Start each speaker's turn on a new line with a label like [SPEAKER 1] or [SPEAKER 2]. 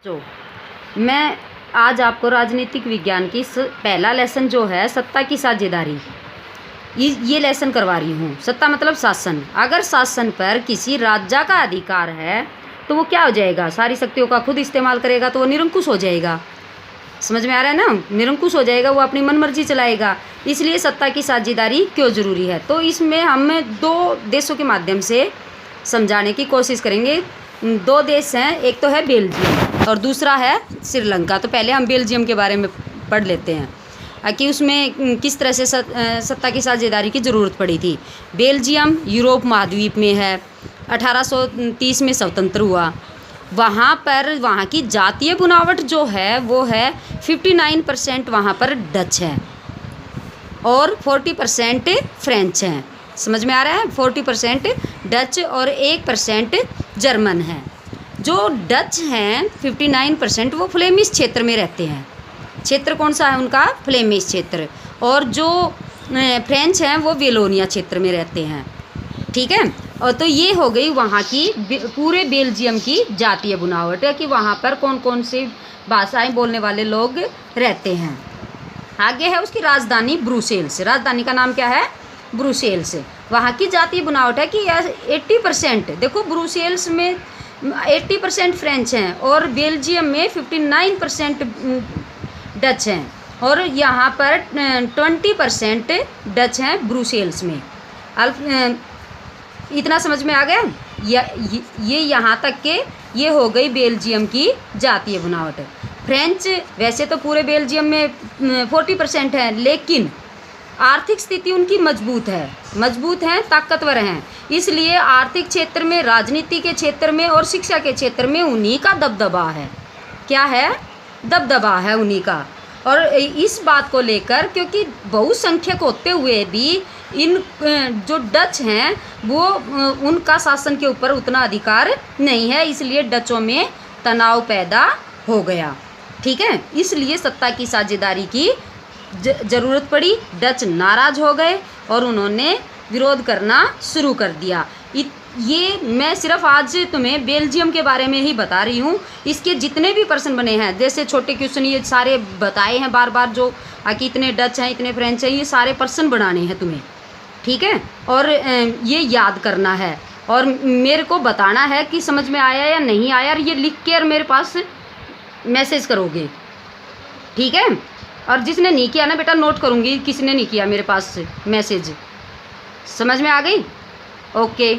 [SPEAKER 1] जो मैं आज आपको राजनीतिक विज्ञान की पहला लेसन जो है सत्ता की साझेदारी, ये लेसन करवा रही हूँ। सत्ता मतलब शासन। अगर शासन पर किसी राज्य का अधिकार है तो वो क्या हो जाएगा, सारी शक्तियों का खुद इस्तेमाल करेगा तो वो निरंकुश हो जाएगा। समझ में आ रहा है ना, निरंकुश हो जाएगा, वो अपनी मनमर्जी चलाएगा। इसलिए सत्ता की साझेदारी क्यों ज़रूरी है, तो इसमें हम दो देशों के माध्यम से समझाने की कोशिश करेंगे। दो देश हैं, एक तो है बेल्जियम और दूसरा है श्रीलंका। तो पहले हम बेल्जियम के बारे में पढ़ लेते हैं कि उसमें किस तरह से सत्ता की साझेदारी की ज़रूरत पड़ी थी। बेल्जियम यूरोप महाद्वीप में है, 1830 में स्वतंत्र हुआ। वहाँ पर वहाँ की जातीय बुनावट जो है वो है 59% वहाँ पर डच है और 40% फ्रेंच हैं। समझ में आ रहा है, 40% डच और 1% जर्मन है। जो डच हैं 59% वो फ्लेमिश क्षेत्र में रहते हैं। क्षेत्र कौन सा है उनका, फ्लेमिश क्षेत्र। और जो फ्रेंच हैं वो वेलोनिया क्षेत्र में रहते हैं। ठीक है, और तो ये हो गई वहाँ की पूरे बेल्जियम की जातीय बुनावट है कि वहाँ पर कौन कौन सी भाषाएं बोलने वाले लोग रहते हैं। आगे है उसकी राजधानी ब्रुसेल्स। राजधानी का नाम क्या है, ब्रुसेल्स। वहाँ की जातीय बुनावट है कि 80%, देखो ब्रुसेल्स में 80% फ्रेंच हैं और बेल्जियम में 59% डच हैं और यहाँ पर 20% डच हैं ब्रुसेल्स में। इतना समझ में आ गया। ये यहाँ तक के ये हो गई बेल्जियम की जातीय बुनावट। फ्रेंच वैसे तो पूरे बेल्जियम में 40% है, लेकिन आर्थिक स्थिति उनकी मजबूत हैं, ताकतवर हैं। इसलिए आर्थिक क्षेत्र में, राजनीति के क्षेत्र में और शिक्षा के क्षेत्र में उन्हीं का दबदबा है। क्या है, दबदबा है उन्हीं का। और इस बात को लेकर, क्योंकि बहुसंख्यक होते हुए भी इन जो डच हैं वो उनका शासन के ऊपर उतना अधिकार नहीं है, इसलिए डचों में तनाव पैदा हो गया। ठीक है, इसलिए सत्ता की साझेदारी की ज़रूरत पड़ी। डच नाराज़ हो गए और उन्होंने विरोध करना शुरू कर दिया। ये मैं सिर्फ आज तुम्हें बेल्जियम के बारे में ही बता रही हूँ। इसके जितने भी प्रश्न बने हैं, जैसे छोटे क्वेश्चन ये सारे बताए हैं बार बार, जो कि इतने डच हैं, इतने फ्रेंच हैं, ये सारे प्रश्न बनाने हैं तुम्हें। ठीक है, और ये याद करना है और मेरे को बताना है कि समझ में आया या नहीं आया, और ये लिख के और मेरे पास मैसेज करोगे। ठीक है, और जिसने नहीं किया ना बेटा, नोट करूँगी किसने नहीं किया मेरे पास मैसेज। समझ में आ गई? ओके।